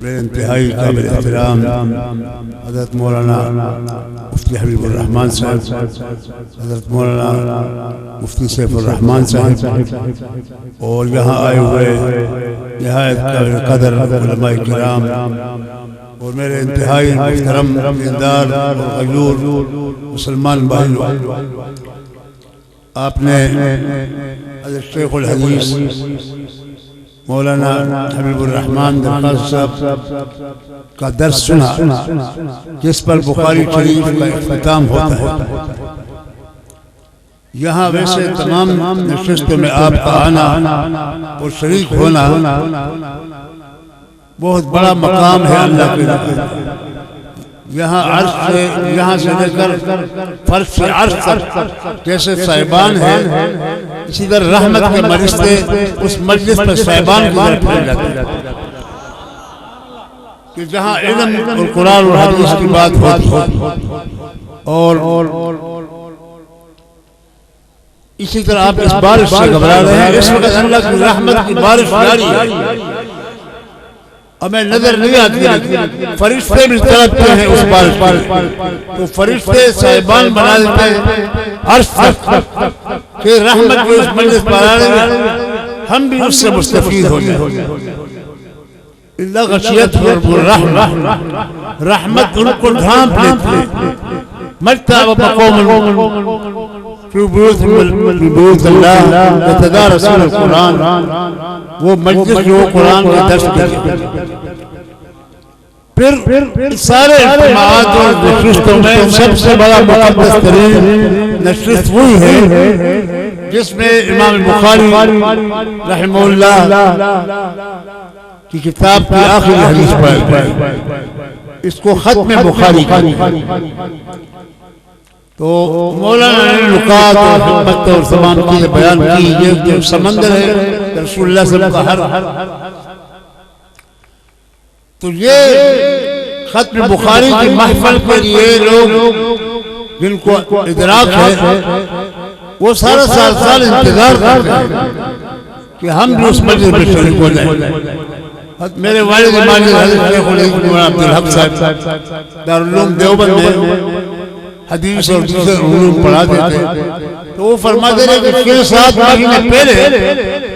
मेरे इंतहाई काबिल एहतराम हज़रत मौलाना मुफ्ती हबीबुर रहमान साहब, हज़रत मौलाना मुफ्ती सैफुर रहमान साहब और यहाँ आए हुए निहायत काबिल कदर उलमाए किराम और मेरे इंतहाई मुहतरम दीनदार और गयूर मुसलमान भाइयों, आपने हज़रत शेखुल हदीस मौलाना हबीबुर रहमान दरखास्त साहब का दर्स सुना, जिस पर बुखारी शरीफ का इख्तिताम होता है। यहाँ वैसे तमाम नशिस्तों में आपका आना और शरीक होना बहुत बड़ा मकाम है अल्लाह के लिए। यहाँ अर्श से, यहाँ से लेकर फर्श से अर्श तक जैसे साहिबान है, इसी तरह रहमत के मरिश्ते उस मजलिस पर साहिबान की तरफ फैल जाते हैं कि जहाँ इल्म और कुरान और हदीस की बात होती है। और इसी तरह आप इस बारिश से घबरा रहे हैं, इस वक्त अल्लाह की रहमत की बारिश जारी है। हमें नजर नहीं आती, फरिश्ते भी तड़पते हैं उस बारिश पर, तो फरिश्ते साहिबान बना देते हैं अर्श तक कि रहमत के उस मजलिस पर आने में हम भी उससे मुस्तफीद हो जाए। रहमत उनको ढांप लेती है। मरता वो मजलिस जो कुरान के दर्स के फिर सारे इज्तिमाआत और नशिस्तों में सबसे बड़ा मुक़द्दस तरीन नशिस्त वही है जिसमें इमाम बुखारी रहमहुल्लाह की किताब की आखिरी हदीस पढ़ी, इसको खत्म बुखारी का। तो मौलाना ने लुकात और हिम्मत और ज़बान की बयान की, ये जो समंदर है रसूलुल्लाह सल्लल्लाहु अलैहि वसल्लम का हर, तो ये खत्म बुखारी की महफिल के लिए लोग जिनको इदराक है वो सारा साल इंतजार करते हैं कि हम भी उस मजलिस में शरीक हो जाएं। मेरे वालिद माजिद हज़रत शेखुल अब्दुल हक साहब दारुल उलूम देवबंद में हदीस और दूसरे उलूम पढ़ाते थे, तो वो फरमाते रहे कि 6-7 महीने पहले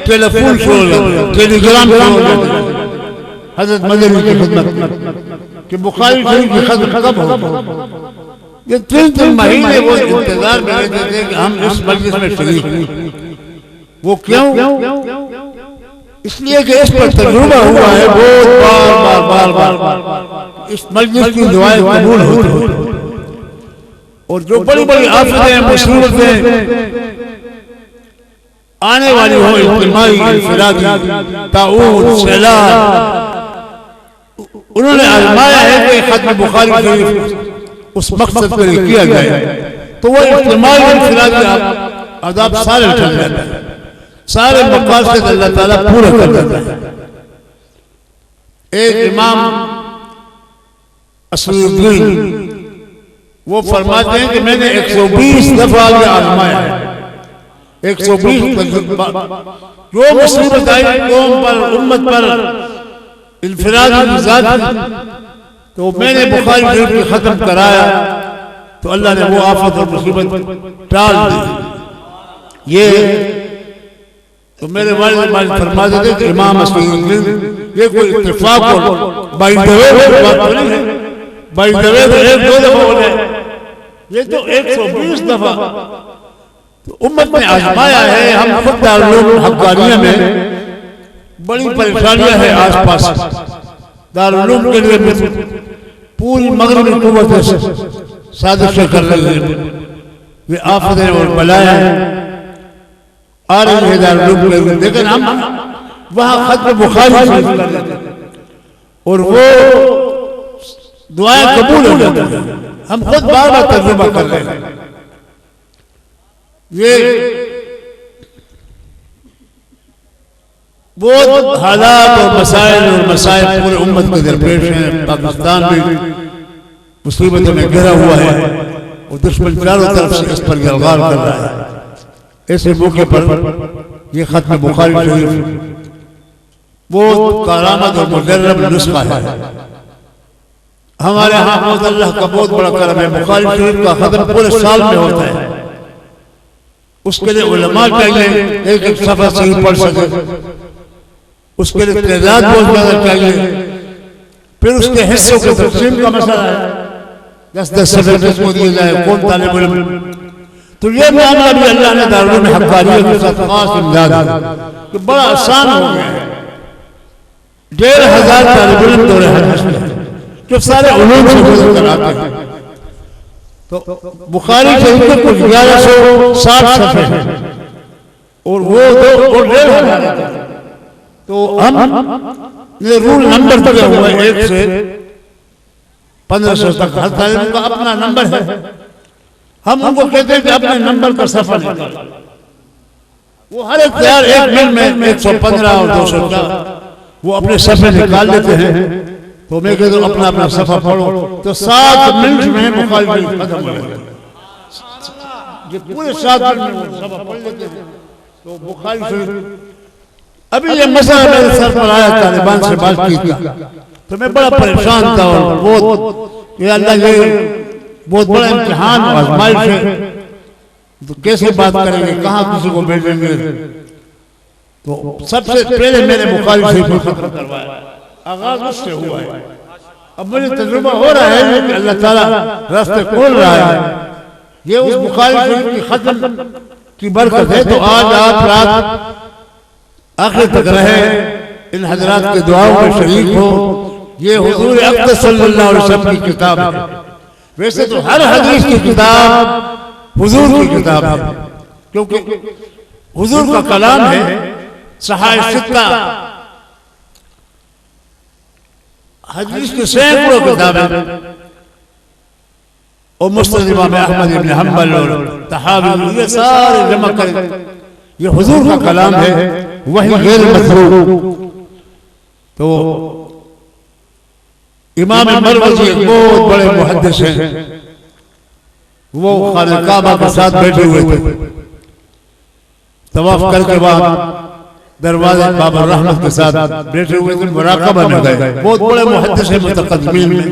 टेलीफोन शुरू हो गया, टेलीग्राम शुरू हो गया हज़रत मदनी की खिदमत कि बुखारी शरीफ की खत्म कब होगी। ये 3 महीने वो इंतजार में रहते थे कि हम इस मजलिस में शरीक हैं। वो क्यों? इसलिए कि इस पर तजुर्बा हुआ है बहुत बार इस मजलिस की दुआएं कबूल होती हैं और जो बड़ी बड़ी आफतें मुसीबतें आने वाली हो, इज्तिमाई, इनफिरादी, ताऊन, सैलाब, उन्होंने आजमाया है कि खत्म बुखारी शरीफ उस मकसद के लिए किया जाए, तो वो इज्तिमाई इनफिरादी आदाब सारे उठा जाते हैं, सारे मकासद अल्लाह ताला पूरा कर देता है। एक इमाम असदुद्दीन वो फरमाते हैं कि मैंने 120 दफा ये आजमाया है, 120 जो मुसीबत आई कौम पर, उम्मत पर, इन्फिरादी मिजाज, तो मैंने बुखारी शरीफ को खत्म कराया तो अल्लाह ने वो आफत और मुसीबत टाल दी। ये तो मेरे वालिद मालिद फरमाते थे कि इमाम असदुद्दीन ये कोई इत्तेफाक और बाय द वे बात नहीं है, बाय द वे तो 1-2 दफा बोले, ये तो 120 दफा तो उम्मत ने आजमाया है। हम खुद दारुल उलूम हक्कानिया में बड़ी परेशानियां है आसपास, दारुल उलूम के लिए पूरी मगरबी कुव्वतें साजिशें कर रही है, ये आफतें और बलाएं आ रही है दारुल उलूम के, लेकिन हम वहां खत्म बुखारी शरीफ कर लेते हैं और वो दुआएं कबूल हो जाती हैं। हम खुद बार बार तर्जुमा कर रहे हैं। ये बहुत हालात और मसाइल पूरे उम्मत के दरपेश हैं। पाकिस्तान भी मुसीबतों में घिरा हुआ है और दुश्मन चारों तरफ से इस पर यलगार कर रहा है। ऐसे मौके पर ये खत्म बुखारी शरीफ वो करामत और मुजर्रब नुस्खा है। हमारे यहाँ अल्लाह का बहुत बड़ा करम है, बुखारी शरीफ का खत्म पूरे साल में होता है। उसके लिए उलमा चाहिए, एक एक सफा सही पढ़ सके, उसके लिए तादाद बहुत ज्यादा चाहिए। फिर उसके हिस्सों के तकसीम का मसला है, 10-10 सफे किसको दिए जाए, कौन तालिब इल्म। तो ये मामला भी अल्लाह ने दारुल में हक़ानियत के साथ खास इमदाद कि बड़ा आसान हो गया है। 1500 तालिब इल्म दौरे हदीस में जो सारे उलूम से गुजर कर आते हैं। तो बुखारी शरीफ के कुछ 1160 सफे हैं और वो 1,500। तो हम ने रूल नंबर दिया हुआ है 1 से 1500 तक, हर तालिब का अपना नंबर है। हम उनको कहते हैं कि अपने नंबर का सफा निकालो। वो हर एक तैयार 1 मिनट में 115 और 204 वो अपने सफे निकाल लेते हैं। तो मैं कहता हूँ अपना अपना सफा पढ़ो, तो 7 मिनट में बुखारी शरीफ खत्म हो जाएगा। ये पूरे 7 मिनट में सफा पढ़ लेते हैं। तो बुखारी शरीफ अभी ये मसला मेरे सर पर आया, तालिबान से बात की थी तो मैं बड़ा परेशान था और बहुत ये अल्लाह ये बहुत बड़ा इम्तिहान और आजमाइश है। तो कैसे बात करेंगे, कहाँ किसी को भेजेंगे। तो सबसे पहले मैंने बुखारी शरीफ को खत्म करवाया, आगाज उससे हुआ है। अब मुझे तजुर्बा हो रहा है कि अल्लाह ताला रास्ते खोल रहा है। ये उस बुखारी शरीफ की खत्म की बरकत है। तो आज आप रात आखिर तक रहे, इन हजरात के दुआओं में शरीक हो। ये हुजूर अक़दस सल्लल्लाहु अलैहि वसल्लम की किताब है। वैसे तो हर हदीस की किताब हुजूर की किताब है, क्योंकि हुजूर का कलाम है। सहाय सित्ता हदीस के सैकड़ों किताबें और मुस्नद इमाम अहमद इब्न हंबल और तहावी, ये सारे जमा कर ये हुजूर का कलाम है, वही गैर मसरूक। तो इमाम मरवजी एक बहुत बड़े मुहद्दिस हैं, वो खाने काबा के साथ बैठे हुए थे। तवाफ करके बाद दरवाजे बाबर रहमत के साथ बैठे हुए थे, मुराकबा में गए। बहुत बड़े मुहद्दिस हैं मुतक़द्दिमीन में।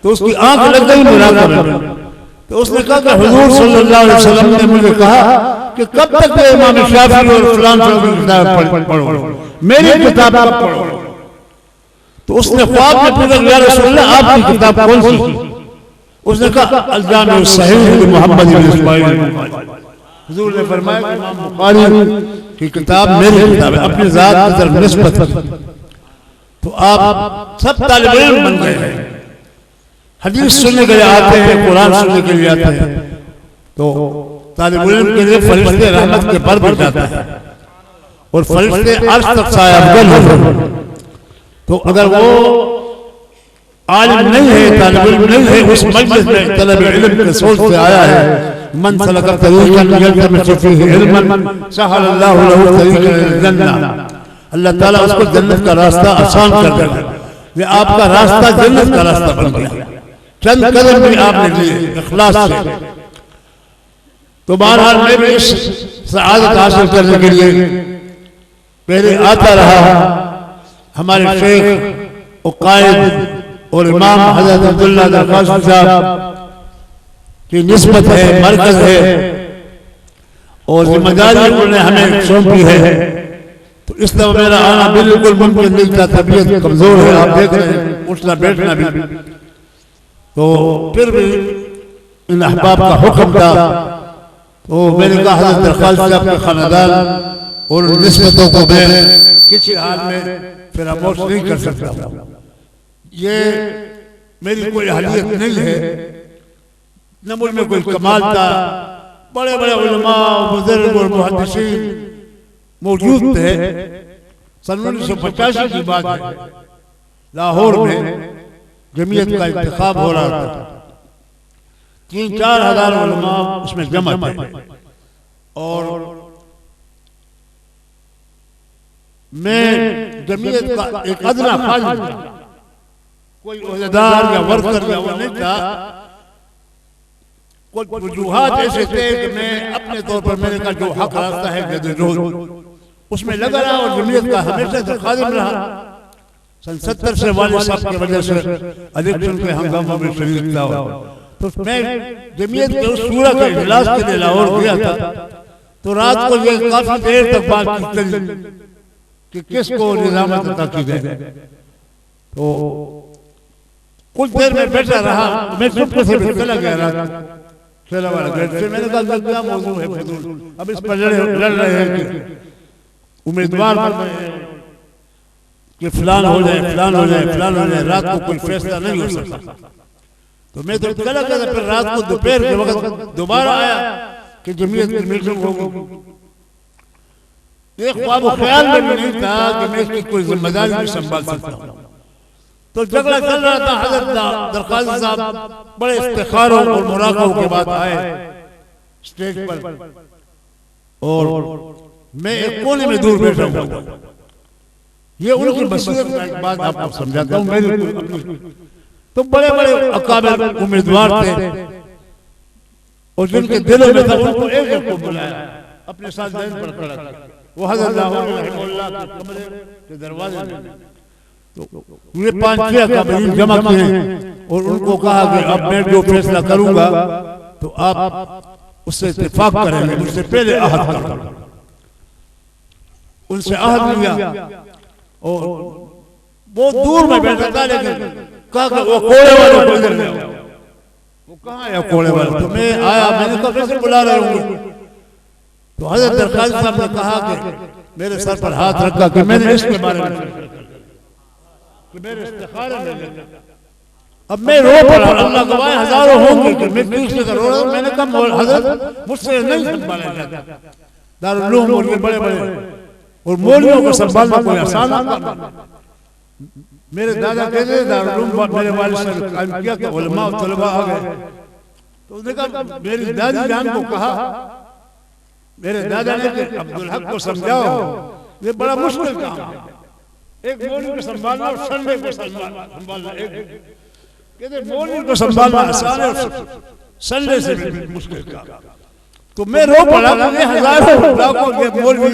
तो उसकी आंख लग गई मुराकबा में। तो उसने कहा कि हुजूर सल्लल्लाहु अलैहि वसल्लम ने मुझे कहा कि कब तक इमाम शाफी और फलान की किताब पढ़ो, मेरी किताब कब पढ़ो। तो उसने ख्वाब में पूछा, या रसूलल्लाह आपकी किताब कौन सी। उसने कहा अल जामिउ सहीह मोहम्मद इब्न इस्माइल। हुजूर ने फरमाया कि इमाम बुखारी की किताब मेरी किताब है, अपनी जात की तरफ निस्बत की। तो आप सब तालिब इल्म बन गए हैं, हदीस सुनने के लिए आते हैं, कुरान सुनने के लिए आते हैं। तो तालिब इल्म के लिए फरिश्ते रहमत के पर भी जाते हैं और फरिश्ते अर्श तक साया अफजल होते। तो अगर वो आलिम नहीं है, तालिब इल्म नहीं है, उस मजलिस में तलब इल्म के सोच से आया है, मन सलका तरीक़न यल्तमिसु फ़ीही इल्मन सहलल्लाहु लहू तरीक़न इलल जन्नह। अल्लाह ताला उसको जन्नत का रास्ता आसान कर देगा। ये आपका रास्ता जन्नत का रास्ता बन गया, चंद कदम भी आपने लिए इखलास से। तो बहरहाल मैं भी इस सआदत हासिल करने के लिए पहले आता रहा। हमारे शेख और कायद और इमाम हज़रत अब्दुल्ला दरखास्त साहब की निस्बत है, मरकज है और जिम्मेदारी उन्होंने हमें सौंपी है। तो इस तरह मेरा आना बिल्कुल मुमकिन नहीं था, तबीयत कमजोर है, आप देख रहे हैं, उठना बैठना भी। तो फिर भी इन अहबाब का हुक्म था। तो मैंने कहा हज़रत दरखास्त साहब के खानदान और निस्बतों को मैं किसी हाल में फरामोश नहीं कर सकता। ये मेरी कोई अहलियत नहीं है, न मुझ में कोई कमाल था। बड़े बड़े उलमा बुजुर्ग और मुहद्दिसीन मौजूद थे। सन 1985 की बात है, लाहौर में जमीयत का इंतखाब हो रहा था। 3-4 हजार उलमा उसमें जमा थे और मैं जमीयत का एक अदना फाजिल था, कोई ओहदेदार या वर्कर या वो नहीं था। कुछ वजूहात ऐसे थे कि मैं अपने तौर पर मैंने कहा जो हक रास्ता है जदोजहद उसमें लगा रहा और जमीयत का हमेशा से खादिम रहा। सन 70 से वाले साहब की वजह से इलेक्शन के हंगामों में शरीक था। तो मैं जमीयत के उस सूरह के इजलास के लिए लाहौर गया था। तो रात को ये काफी देर तक बात चली कि किसको निजामत अता की जाए। तो कुछ देर में बैठा रहा, मैं चुपके से चला गया रात चला वाला गेट से। मैंने कहा क्या मौजूद है फजूल, अब इस पर लड़ रहे हैं कि उम्मीदवार कि फलान हो जाए फलान हो जाए फलान हो जाए, रात को कोई फैसला नहीं हो सकता। तो मैं तो चला गया। फिर रात को दोपहर के वक्त दोबारा आया कि जमीयत की मीटिंग होगी। एक ख्वाब ख्याल में भी नहीं था कि मैं इसकी कोई जिम्मेदारी भी संभाल सकता हूँ। तो झगड़ा चल रहा था। हजरत दरकाजी साहब बड़े इफ्तिखारों और मुराक़बों के बाद आए स्टेज पर और मैं एक कोने में दूर बैठा हूँ। ये उनकी बसीरत का एक बात आपको समझाता हूँ। मेरे तो बड़े बड़े अकाबिर उम्मीदवार थे और जिनके दिलों में था उनको एक एक को बुलाया अपने साथ जैन पर खड़ा किया। वो हज़रत रहमतुल्लाह के कमरे के दरवाजे में तो ये 5-6 अकाबिर जमा किए और उनको कहा कि अब मैं जो फैसला करूंगा तो आप उससे इत्तेफाक करेंगे, मुझसे पहले अहद करेंगे। उनसे अहद लिया और वो दूर में बैठा था, लेकिन कहा कि वो कोड़े वाले को इधर ले आओ। वो कहाँ है कोड़े वाले? तो मैं आया, मैंने कहा कैसे बुला रहे होंगे? तो हजरत दरकाजी साहब ने कहा कि मेरे सर पर हाथ रखा कि मैंने इसके बारे में कि मेरे इस्तिखारे में अब मैं रो पड़ा। अल्लाह गवाह हजारों होंगे कि मैं किसी से रो रहा हूं। मैंने कहा हजरत मुझसे नहीं संभाला जाता। दारुल उलूम और ये बड़े बड़े और मौलवियों को संभालना कोई आसान काम नहीं। मेरे दादा कहते थे दारुल उलूम मेरे वालिद ने कायम किया तो उलमा और तलबा आ गए। तो उसने कहा मेरी दादी जान को कहा, मेरे दादा ने कि अब्दुल हक को समझाओ, ये बड़ा मुश्किल काम है। एक मौलवी को संभालना और संडे को संभालना एक कहते मौलवी को संभालना आसान है और संडे से भी मुश्किल काम। तो मैं रो पड़ा कि हजारों लाखों ये मौलवी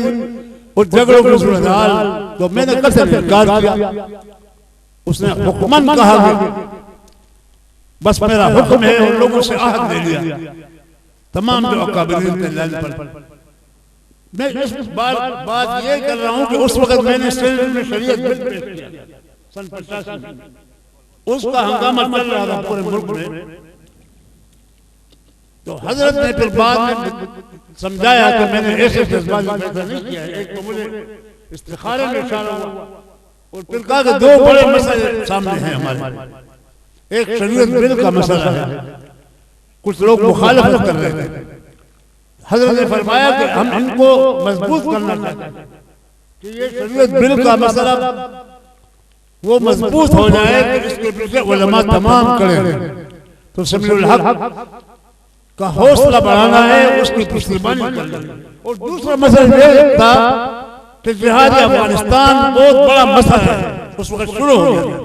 और झगड़ों की सूरत हाल। तो मैंने कसम इनकार किया। उसने हुक्मन कहा कि बस मेरा हुक्म है और लोगों से आहद ले लिया तमाम जो अकाबिरीन थे लाइन पर। मैं इस बात ये कर रहा हूं कि उस वक्त मैंने सेनेट में शरीयत बिल पेश किया सन 85 में। उसका हंगामा चल रहा था पूरे मुल्क में। तो हजरत ने फिर बाद में समझाया कि मैंने ऐसे जज्बात में फैसला नहीं किया। एक तो मुझे इस्तिखारे में इशारा हुआ और फिर कहा कि दो बड़े मसले सामने हैं हमारे। एक शरीयत बिल का मसला है, कुछ लोग मुखालफत कर रहे थे। हजरत ने फरमाया कि हम इनको मजबूत करना चाहते हैं कि ये शरीयत बिल का मसला वो मजबूत हो जाए कि इसके पीछे उलमा तमाम खड़े हैं। तो समीउल हक का हौसला बढ़ाना है, उसकी पुष्टिबानी करना है। और दूसरा मसला ये था कि जिहाद अफगानिस्तान बहुत बड़ा मसला है, उस वक्त शुरू हो गया।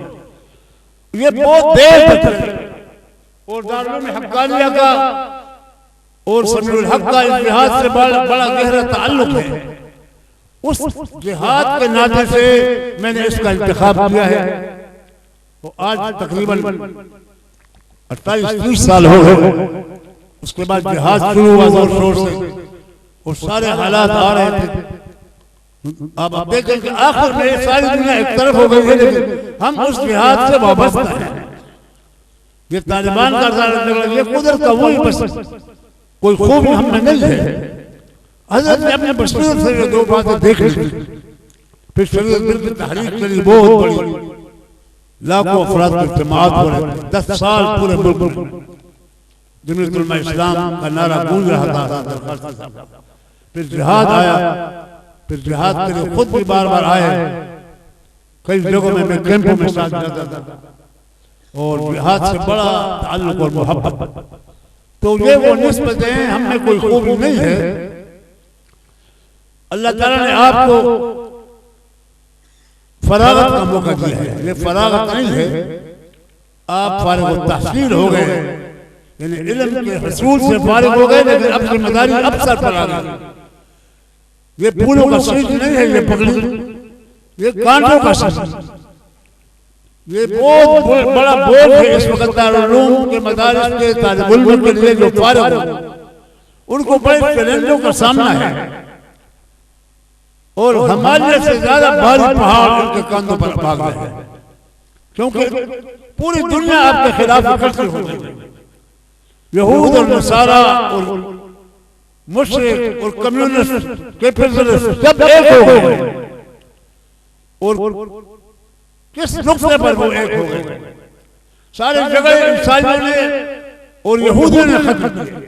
ये बहुत देर तक चले और दारुल में हक्कानिया का और समीउल हक का इस जिहाद से बड़ा गहरा ताल्लुक है। उस जिहाद के नाते से मैंने इसका इंतखाब किया है। तो आज तकरीबन 28-30 साल हो गए। उसके बाद जिहाद शुरू हुआ जोर शोर से और सारे हालात आ रहे थे। अब आप देखें कि आखिर में सारी दुनिया एक तरफ हो गई है, लेकिन हम उस जिहाद से वाबस्ता हैं। ये तालिबान का ये कुदरत का वही बस कोई खूबी हम में नहीं है। हजरत ने अपने बसीरत से ये दो बातें देख ली। फिर शरीयत बिल की तहरीक चली बहुत बड़ी, लाखों अफराद के इज्तिमाअत हो रहे थे। 10 साल पूरे मुल्क में जमीयत उलमा इस्लाम का नारा गूंज रहा था। फिर जिहाद आया, फिर जिहाद के लिए खुद भी बार बार आए। कई जगहों में मैं कैंपों में साथ जाता था और जिहाद से बड़ा ताल्लुक और मोहब्बत। तो ये वो निस्बतें हैं, हमें कोई खूबी नहीं है। अल्लाह ताला ने आपको फरागत का मौका दिया है। ये फरागत नहीं है, आप फारिग तहसील हो गए, यानी इल्म के हसूल से फारिग हो गए, लेकिन अब जिम्मेदारी अब सर पर आ गई। ये फूलों का सीजन नहीं है, ये पगड़ी, ये कांटों का सीजन। ये बहुत बड़ा बोझ है इस वक्त दारुल के मदारिस के तालिब इल्म के लिए जो फारिग हो, उनको बड़े चैलेंजों का सामना है और हमारे से ज्यादा भारी पहाड़ उनके कंधों पर भाग रहे हैं, क्योंकि पूरी दुनिया आपके खिलाफ इकट्ठी हो गई है। यहूद और नसारा और मुशरिक और कम्युनिस्ट कैपिटलिस्ट सब एक हो गए और किस नुक्ते पर वो एक हो गए? सारे जगह ईसाइयों ने और यहूदियों ने खत्म किया।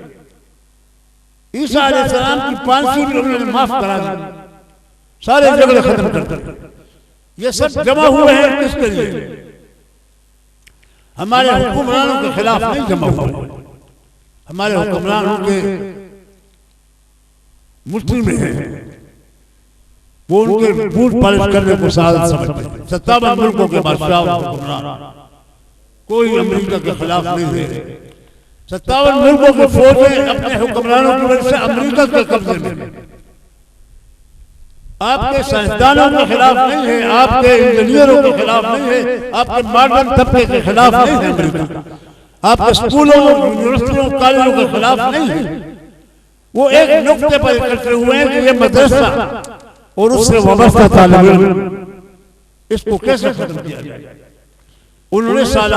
ईसा अलैहिस्सलाम की 500 भी उन्होंने माफ करा दी, सारे झगड़े खत्म कर दिए। ये सब जमा हुए हैं किसके लिए? हमारे हुक्मरानों के खिलाफ नहीं जमा हुए, हमारे हुक्मरानों के मुस्लिम हैं, वो उनके बूट पालिश करने को साधन समझते हैं। 57 मुल्कों के बादशाह हुक्मरान, कोई अमेरिका के खिलाफ नहीं है। 57 मुल्कों की फौजें अपने हुक्मरानों की वजह से अमेरिका के कब्जे में। आपके साइंसदानों के खिलाफ नहीं है, आपके इंजीनियरों के खिलाफ नहीं है, आपके मॉडर्न तबके के खिलाफ नहीं है अमेरिका, आपके स्कूलों यूनिवर्सिटियों कॉलेजों के खिलाफ नहीं है। वो एक नुक्ते पर इकट्ठे हुए हैं कि ये मदरसा और उससे वाबस्ता तालिब इल्म, इसको कैसे खत्म किया जाए। उन्होंने साल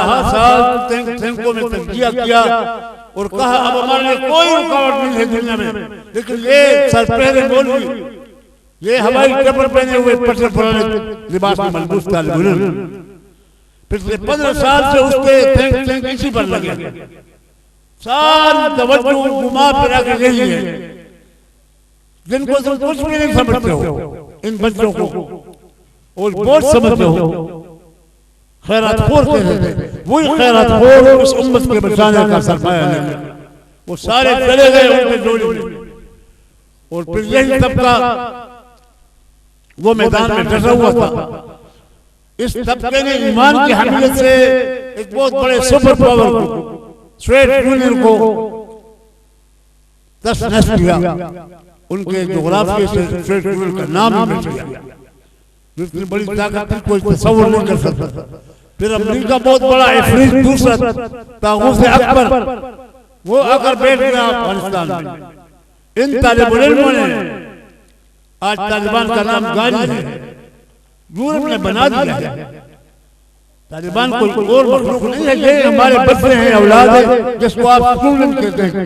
टैंकों में तंजिया किया और कहा अब हमारे लिए कोई रुकावट नहीं है दुनिया में, लेकिन ये सरपहरे मौलवी, ये हवाई कपड़े पहने हुए पटरे पुराने लिबास में मलबूस तालिब इल्म पिछले 15 साल से उसके टैंक इसी पर लगे, सारी तवज्जो घुमा फिरा के यही है, जिनको तुम कुछ भी नहीं समझते हो इन बच्चों को और बहुत समझते हो। खैरातखोर कहते थे, वही खैरातखोर उस उम्मत के बचाने का सरमाया लेकर वो सारे चले गए उनके जोड़ी में, और फिर यही तबका वो मैदान में डटा हुआ था। इस तबके ने ईमान की हमीयत से एक बहुत बड़े सुपर पावर को, सोवियत यूनियन को तस-नस किया, उनके जोग्राफी से सोवियत यूनियन का नाम ही मिट गया। इतनी बड़ी ताकत थी कोई तस्वर नहीं कर सकता। फिर अमेरिका बहुत बड़ा इफरीत दूसरा तागूत अकबर, वो आकर बैठ गया अफगानिस्तान में। इन तालिब इल्मों ने आज तालिबान का नाम गाली है, यूरोप ने बना दिया है। तालिबान कोई और मखलूक नहीं है, ये हमारे बच्चे हैं, औलाद है, जिसको आप स्टूडेंट कहते हैं,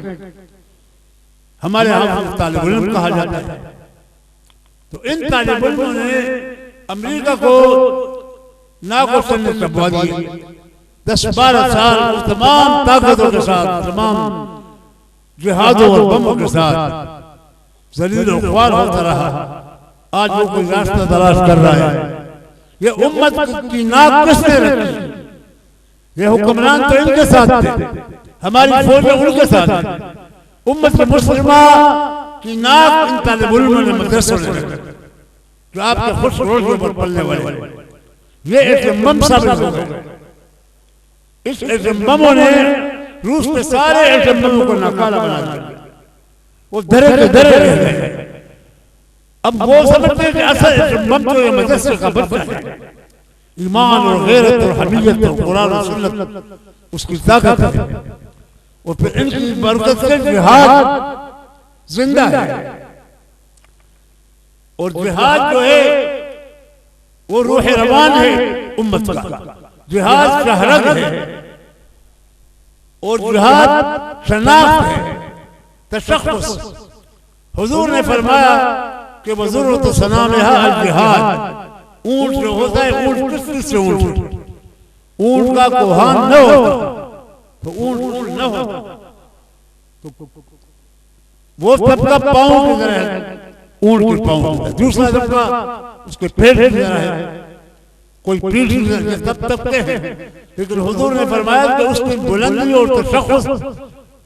हमारे यहाँ तालिब इल्म कहा जाता है। तो इन तालिब इल्मों ने अमेरिका को नागोशन ने चबवा दिए। 10-12 साल तमाम ताकतों के साथ, तमाम जिहादों और बमों के साथ ज़लील और ख्वार होता रहा। आज वो कोई रास्ता तलाश कर रहा है। ये उम्मत की नाक किसने रखी? ये हुक्मरान तो इनके साथ थे, हमारी फौजें उनके साथ थी। उम्मत के मुस्लिमा की नाक इन तालिब इल्मों ने मदरसों ने रखी, जो आपके खुश रोज़ों पर पलने वाले। ये एक बम साबित हो गए। इस बमों ने रूस के सारे बमों को नाकारा बना दिया, वो डरे के डरे रह गए। अब वो समझते हैं कि असल बम तो ये मदरसे का बच्चा है। ईमान और गैरत और हमीयत और कुरान और सुन्नत उसकी ताकत है, और फिर इनकी बरकत से जिहाद जिंदा है। और जिहाद जो है वो रूह रवान है उम्मत का। जिहाद शहरत है और जिहाद शनाख्त है, तशख्खुस। हुजूर ने फरमाया कि वज़रूरत सनामिहा अल जिहाद। ऊंट जो होता है, ऊंट किस से ऊंट का कोहान न होता तो ऊंट न होता, तो वो तबका पाँव की तरह है, ऊंट के पाँव। दूसरा तबका उसके पेट की तरह है, कोई पीठ की तरह, तब तबके हैं। लेकिन हुजूर ने फरमाया कि उसकी बुलंदी और तशख्खुस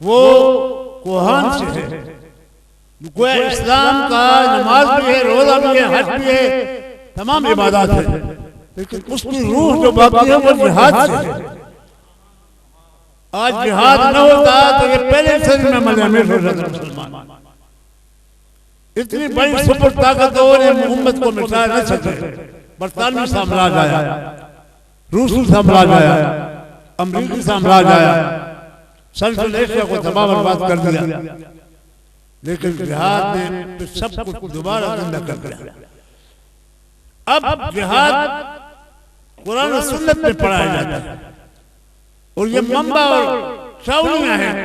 वो कोहान से है। गोया इस्लाम का नमाज भी है, रोजा भी है, हज भी है, तमाम इबादत है, लेकिन उसकी रूह जो बाकी है वो जिहाद से है। आज जिहाद न होता तो ये पहले शरीर में मलयामेश हो जाता मुसलमान। इतनी बड़ी सुपर ताकत और उम्मत को मिटा नहीं सके। बरतानवी साम्राज्य आया, रूसी साम्राज्य आया, अमरीकी साम्राज्य आया, सेंट्रल एशिया को तबाह बर्बाद कर दिया, लेकिन जिहाद ने सब कुछ दोबारा जिंदा कर दिया। अब जिहाद कुरान और सुन्नत में पढ़ाया जाता है और ये मंबा और छावनियां हैं।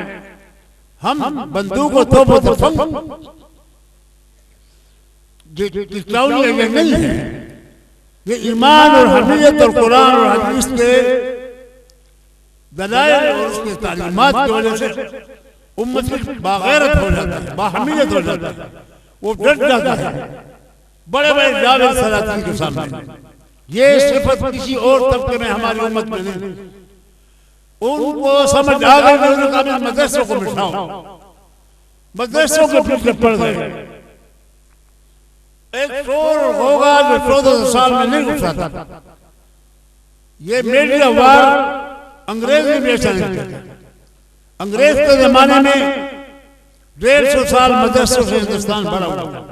हम बंदूक और तोपों से छावनियां ये नहीं है, ये ईमान और हमीयत और कुरान और हदीस के दलाइल और उसके तालीमात की वजह से उम्मत बागैरत हो जाता है, बाहमीयत हो जाता है, वो डट जाता है बड़े बड़े जावेद सलातीन के सामने। ये सिफत किसी और तबके में हमारी उम्मत में नहीं। उनको समझ आ गई, उन्होंने कहा मदरसों को मिटाओ, मदरसों के पीछे पड़ गए। एक शोर होगा जो 1400 साल में नहीं उठा था। ये मीडिया वार अंग्रेज ने भी ऐसा नहीं किया। अंग्रेज के जमाने में 150 साल मदरसों से हिंदुस्तान भरा हुआ,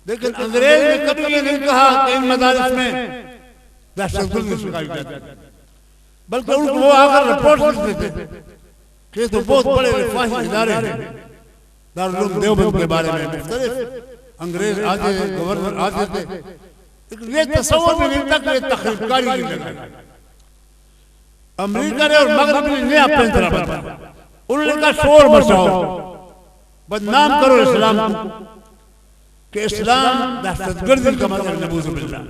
लेकिन अंग्रेज ने कभी ये नहीं कहा कि इन मदारिस में दहशतगर्दी सिखाई जाती है, बल्कि उनको वो आकर रिपोर्ट लिखते थे कि तो बहुत बड़े रिफाही इदारे हैं। दारुल उलूम देवबंद के बारे में मुख्तलिफ अंग्रेज आते, गवर्नर आते थे, लेकिन ये तस्वर भी नहीं था कि ये तखरीबकारी की जगह है। अमेरिका ने और मगरब ने नया पैंतरा बनाया, उन्होंने कहा शोर मचाओ, बदनाम करो इस्लाम को कि इस्लाम दहशतगर्दी का मतलब नऊज़ु बिल्लाह,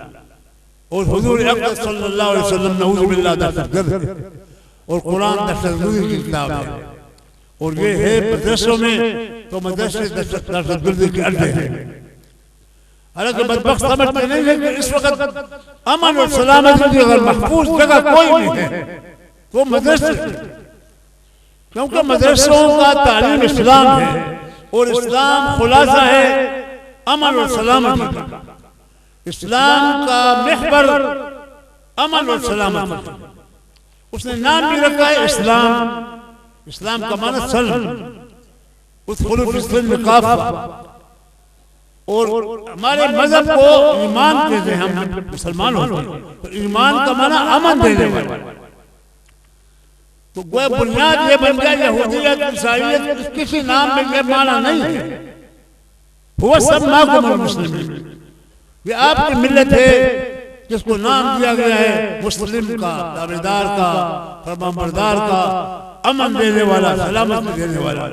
और हुजूर अक़दस सल्लल्लाहु अलैहि वसल्लम नऊज़ु बिल्लाह दहशतगर्द, और कुरान दहशतगर्दी की किताब है। और ये है मदरसों में तो मदरसे दहशतगर्दी के अड्डे हैं। हालांकि बदबख्त समझते नहीं है कि इस वक्त अमन और सलामती की अगर महफूज जगह कोई नहीं है वो मदरसे, क्योंकि मदरसों का तालीम इस्लाम है और इस्लाम खुलासा है अमन और सलामती का। इस्लाम का महवर अमन और सलामती, उसने नाम भी रखा है इस्लाम। इस्लाम का माना सल्म, उदखुलू फिस्सिल्म काफ़ा। और हमारे मजहब को ईमान कहते हैं, हम मुसलमान होते हैं तो ईमान का माना अमन देने वाला। तो कोई बुनियाद ये बन गया यहूदियत ईसाईयत, किसी नाम में ये माना नहीं है। वो सब माकुमुल मुस्लिमीन, ये आपकी मिल्लत है जिसको नाम दिया गया है मुस्लिम का, दावेदार का, फरमाबरदार का, अमन देने वाला, सलामती देने वाला।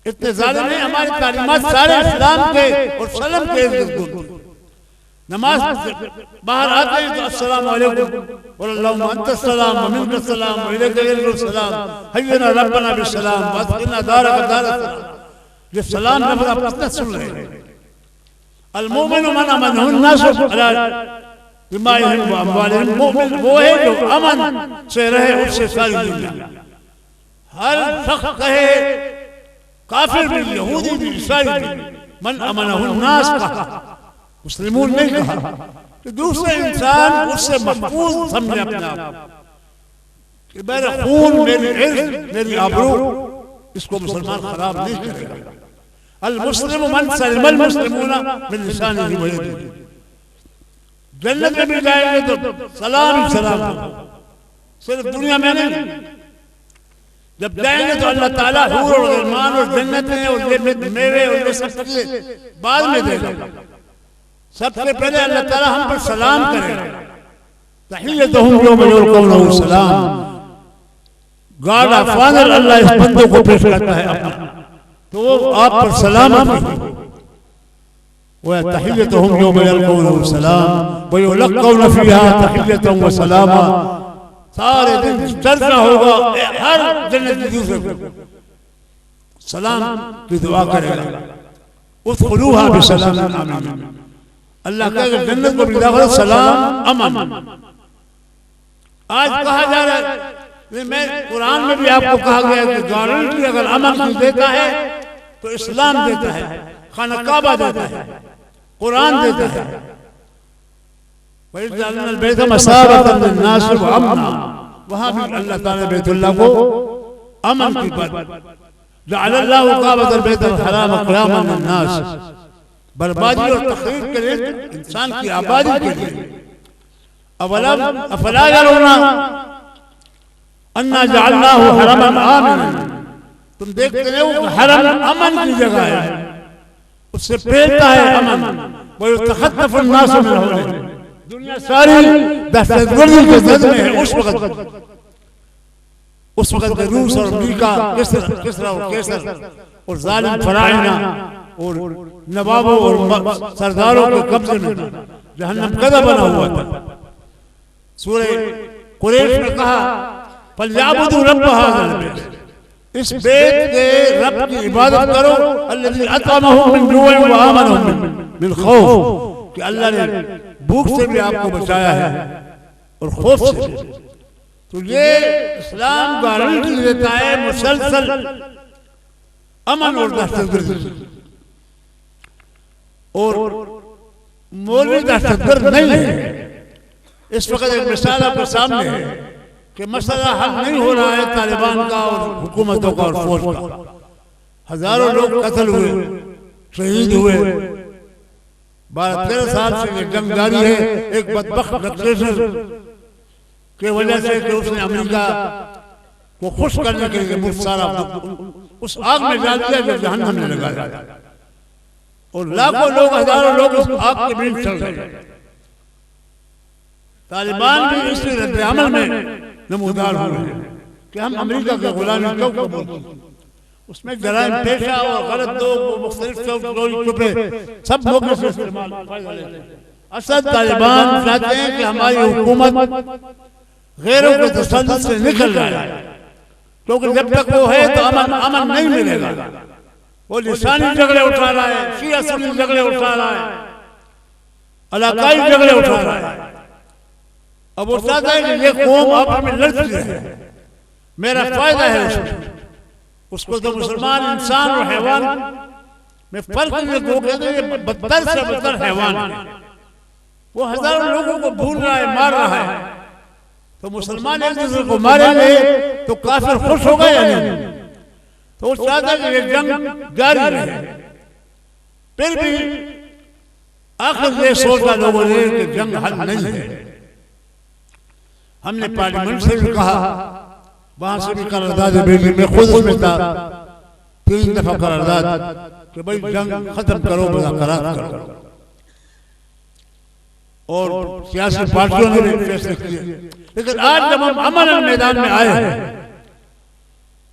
इतने जालिम हैं, हमारी तालीमात सारे इस्लाम के और सलम के इर्द-गिर्द। नमाज बाहर आते हैं तो अस्सलाम वालेकुम वल्लाहु अंतस्सलाम व मिनकस्सलाम व इलैका यरजुस्सलाम हय्यना रब्बना बिस्सलाम व अस्किना दारका दारस्सलाम। ये सलाम लफ्ज़ आप कितना सुन रहे हैं। अल मोमिनु मन अमनहु अन्नास अला दिमाइहिम व अमवालिहिम। मोमिन वो है जो अमन से रहे, उससे सारी दुनिया। हर शख्स कहे, काफिर भी, यहूदी भी, ईसाई भी, मन अमनहु अन्नास कहा, मुस्लिमून नहीं कहा। तो दूसरे इंसान उससे महफूज समझे अपने आप कि मेरा खून, मेरी इज्जत, मेरी आबरू, इसको मुसलमान खराब नहीं करेगा। अल मुस्लिम मन सलिमल मुस्लिमूना मिन लिसानिही व यदिही। जन्नत में भी जाएंगे तो सलाम ही सलाम होगा, सिर्फ दुनिया में नहीं। जब जाएंगे तो अल्लाह ताला हूर और गिलमान और जन्नतें और ये मेवे और ये सब बाद में देगा। सबसे पहले अल्लाह ताला हम पर सलाम करेगा। तहिय्यतुहुम यौमा यल्क़ौनहु सलाम। गॉड ऑफ फादर अल्लाह इस बंदे को पेश करता है अपना, तो वो आप पर सलामत है। व तहिय्यतुहुम यौमा यल्क़ौनहु सलाम व युलक़ौना फ़ीहा तहिय्यतन व सलामा। सारे दिन चर्चा होगा, हर जन्नत की दूसरे को सलाम की दुआ करेगा। उदखुलूहा बिसलामिन आमीन। अल्लाह कहेगा जन्नत को भी दाखिल सलाम अमन। आज कहा जा रहा है, मैं कुरान में भी आपको कहा गया है कि गारंटी अगर अमन देता है तो इस्लाम देता है, खाना काबा देता है, कुरान देता है। वहां भी अल्लाह ताला बैतुल्लाह को अमन की बात जअलल्लाहु काबतल बैतल हराम क़ियामन लिन्नास, बर्बादी और तखरीब के लिए, इंसान की आबादी के लिए। अफला यरौना अन्ना जअलनाहु हरमन आमिनन, तुम देखते नहीं वो हरम अमन की जगह है, उससे फैलता है अमन। वो यतखत्तफु अन्नास मिन हौलिही, दुनिया सारी दहशतगर्दी के जद में है। उस वक्त रूस और अमेरिका, किसरा और कैसर और जालिम फराइना और नवाबों और सरदारों के कब्जे में जहन्नम कदा बना हुआ था। सूरह कुरैश ने कहा फलयाबुदू रब्ब हाज़िल बैत, इस बेत के रब की इबादत करो, अल्लज़ी अतअमहुम मिन जूइन व आमनहुम मिन खौफ, कि अल्लाह ने भूख से भी आपको बचाया है और खौफ से। तो ये इस्लाम गारंटी देता है मुसलसल अमन और दहशतगर्दी, और मौलवी दहशतगर्द नहीं है। इस वक्त एक मिसाल आपके सामने है कि मसला हल नहीं हो रहा है तालिबान का और हुकूमतों का और फौज का। हजारों लोग कत्ल हुए, शहीद हुए। 12-13 साल से ये जंग जारी है, एक बदबख्त डिक्टेटर के वजह से कि उसने अमेरिका को खुश करने के लिए मुफ्त सारा उस आग में डाल दिया जो जहन्नम में लगाया, और लाखों लोग, हजारों लोग उस आग के बीच चल रहे हैं। तालिबान भी इस रद्द-ए-अमल में नमूदार हुए हैं कि हम अमेरिका के गुलामी क्यों कबूल करें। उसमें जराइम पेशा और गलत लोग मुख्तलिफ चोरी सब मौके से इस्तेमाल फायदा लेते हैं। असद तालिबान चाहते हैं कि हमारी हुकूमत गैरों के तसल्लुत से निकल जाए, क्योंकि जब तक वो है तो अमन नहीं मिलेगा। वो लिसानी झगड़े उठा रहा है, शिया सुन्नी झगड़े उठा रहा है, इलाकाई झगड़े उठा रहा है। अब वो चाहता है कि ये कौम आपस में लड़ती है, मेरा फायदा है उसको। तो मुसलमान इंसान और हैवान में फर्क नहीं, वो कहते हैं बदतर से बदतर हैवान है। वो हजारों लोगों को भूल रहा है, मार रहा है। तो मुसलमान एक दूसरे को मारेंगे तो काफिर खुश होगा या नहीं? तो वो चाहता है कि ये जंग जारी रहे। फिर भी आखिर ये सोचा लोगों ने कि जंग हल नहीं है। हमने पार्लियामेंट से भी कहा, वहां से भी करारदाद भेजी, मैं खुद उसमें था, 3 दफा करारदाद कि भाई जंग खत्म करो, मुज़ाकरात करो। और सियासी पार्टियों ने भी फैसले किए। लेकिन आज जब हम अमन मैदान में आए हैं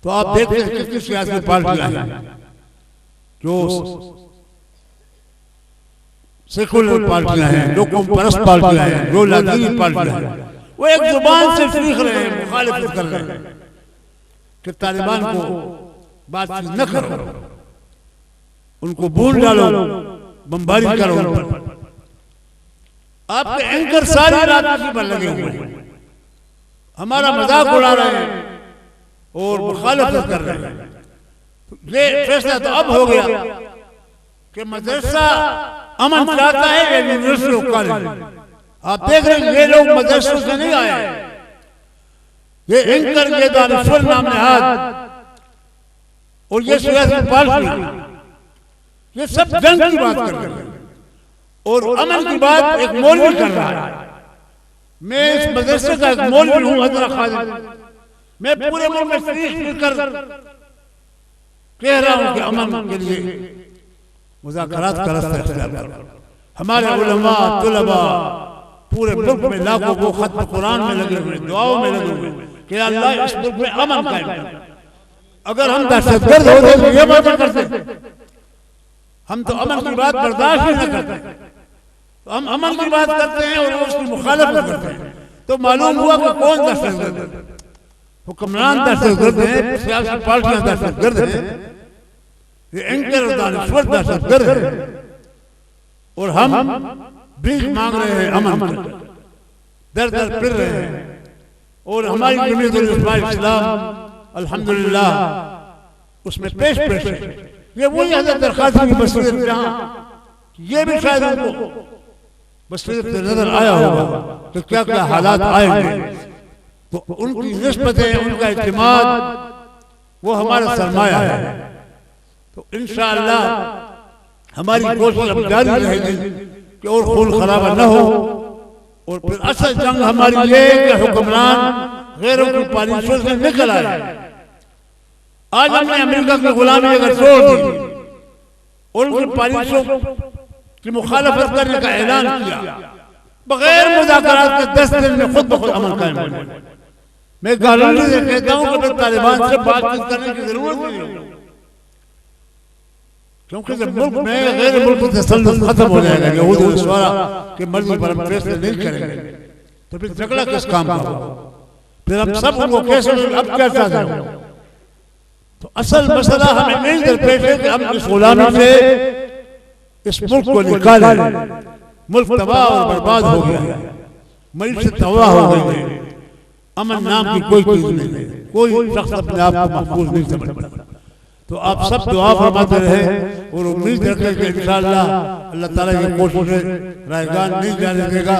तो आप देखते हैं कितनी सियासी पार्टियां हैं जो सेकुलर पार्टियां हैं, जो कौमपरस्त पार्टियां हैं, जो लादीनी पार्टियां हैं। वो एक जुबान से सीख रहे हैं, मुखालिफत कर रहे हैं कि तालिबान को बातचीत न करो, उनको भूल डालो, बमबारी करो उन पर। आपके एंकर सारी रात इसी पर लगे हुए हैं, हमारा मजाक उड़ा रहे हैं और मुखालिफत कर रहे हैं। ये फैसला तो अब हो गया कि मदरसा अमन चाहता है या यूनिवर्सिटी और कॉलेज। आप देख रहे हैं ये लोग मदरसों से नहीं आए, ये एंकर, ये दानिश्वर नाम नहाद और ये सियासी पार्टी, ये सब जंग की बात कर रहे हैं और अमन की बात एक मौलवी कर रहा है। मैं इस मदरसे का एक मौलवी हूं, हजरत खालिद। मैं पूरे मुल्क में शरीक मिलकर कह रहा हूं कि अमन के लिए मुज़ाकरात का रास्ता इख्तियार करो। हमारे उलमा, तुलबा पूरे मुल्क में लाखों वो खत्म कुरान में लगे हुए, दुआओं में लगे हुए कि अल्लाह इस मुल्क में अमन कायम कर। अगर हम दहशतगर्द होते तो ये बात करते, हम तो अमन की बात बर्दाश्त ही नहीं करते। तो हम अमन की बात करते हैं और उसकी मुखालिफत करते हैं। तो मालूम हुआ कि कौन दहशतगर्द है। हुक्मरान दहशतगर्द है, सियासी पार्टियां दहशतगर्द है, ये एंकर और दानिश्वर दहशतगर्द है, और हम भीख मांग रहे हैं अमन का, दर दर फिर रहे हैं। और हमारी जमीयतुल इस्लाम अल्हम्दुलिल्लाह उसमें पेश है। ये वही हज़रत दरखास्त की बसरीत, जहां ये भी शायद उनको बसरीत से नजर आया होगा कि क्या क्या हालात आएंगे। तो उनकी निस्बतें, उनका इत्मीनान वो हमारा सरमाया है। तो इंशाअल्लाह हमारी कोशिश अब जारी रहेगी कि और खून खराबा न हो। और फिर असल जंग हमारी ये कि हुक्मरान गैरों की पॉलिसियों से निकल आए। आज हमने अमेरिका की गुलामी अगर छोड़ दी और उनकी पॉलिसियों की मुखालफत करने का ऐलान किया बगैर मुज़ाकरात के 10 दिन में खुद ब खुद अमन कायम हो जाए। मैं गारंटी से कहता हूं कि फिर तालिबान से बातचीत करने की जरूरत नहीं होगी, क्योंकि जब मुल्क में गैर मुल्क तसल्लुत खत्म हो जाएगा, यहूद और नसवारा की मर्जी पर हम फैसले नहीं करेंगे, तो फिर झगड़ा किस काम का होगा? फिर हम सब उनको कैसे अब क्या चाहते हो? तो असल मसला हमें नहीं दरपेश है कि हम इस गुलामी से इस मुल्क को निकालें। मुल्क तबाह और बर्बाद हो गया है, मईशत तबाह हो गई है, अमन नाम की कोई चीज नहीं है, कोई शख्स अपने आप को महफूज नहीं समझता। तो आप सब दुआ फरमाते रहे और उम्मीद रखें कि इंशाअल्लाह अल्लाह ताला की कोशिशें रायगान नहीं जाने देगा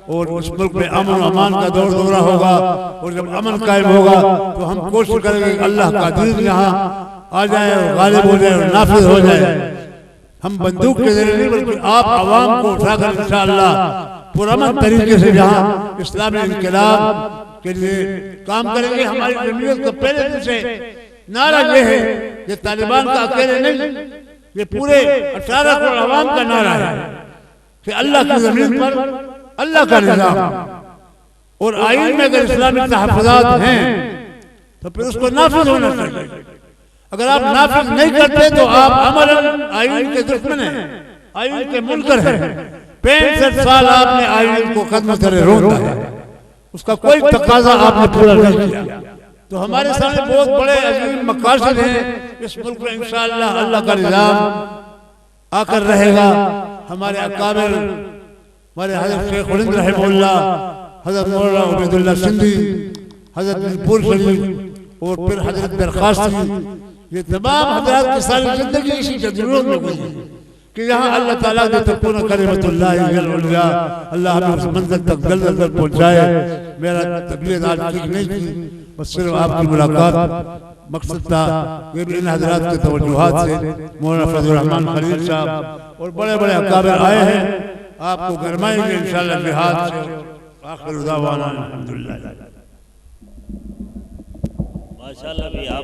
और उस मुल्क में अमन अमान का दौर दौरा होगा। और जब अमन कायम होगा तो हम कोशिश करेंगे कि अल्लाह का दीन यहाँ आ जाए और गालिब हो जाए और नाफिज हो जाए। हम बंदूक के जरिए नहीं बल्कि आप आवाम को उठाकर इंशाअल्लाह पुरअमन तरीके से जहाँ इस्लामी इनकलाब के लिए काम करेंगे। हमारी जमीयत का पहले दिन से नारा ये है, ये तालिबान का अकेले नहीं, ये पूरे 18 करोड़ आवाम का नारा है कि अल्लाह की जमीन पर अल्लाह का निजाम। और आईन में अगर इस्लामिक तहफ़्फ़ुज़ात हैं तो फिर उसको नाफिज होना चाहिए। अगर आप नाफिज नहीं करते तो आप अमलन आईन के दुश्मन हैं, आईन के मुनकर हैं। 65 साल आपने आईन को खत्म करे रोका है, उसका कोई तकाजा आपने पूरा नहीं किया। तो हमारे सामने बहुत बड़े अजीम मकासद हैं। इस मुल्क में इंशाअल्लाह अल्लाह का निजाम आकर रहेगा। हमारे अकाबिर, हमारे हज़रत शेख उलिंद रहमहुल्लाह, हज़रत मौलाना उबैदुल्लाह सिंधी, हज़रत मीरपुर शरीफ और फिर हज़रत दरखास्ती, ये तमाम हज़रात की सारी जिंदगी इसी जरूरत में गुजरी कि यहाँ अल्लाह ताला ने तकून कलिमतुल्लाह अल-उलिया, अल्लाह हमें उस मंजिल तक जल्द अज जल्द पहुँचाए। मेरा तबलीग आज ठीक नहीं थी, बस सिर्फ आपकी मुलाकात मकसद था। ये भी इन हज़रात के तवज्जुहात से मौलाना फजल रहमान खलील साहब और बड़े बड़े अकाबिर आए हैं, आपको गरमाएंगे इंशाअल्लाह जिहाद से। आखिर दावाना अल्हम्दुलिल्लाह। माशाअल्लाह भी आप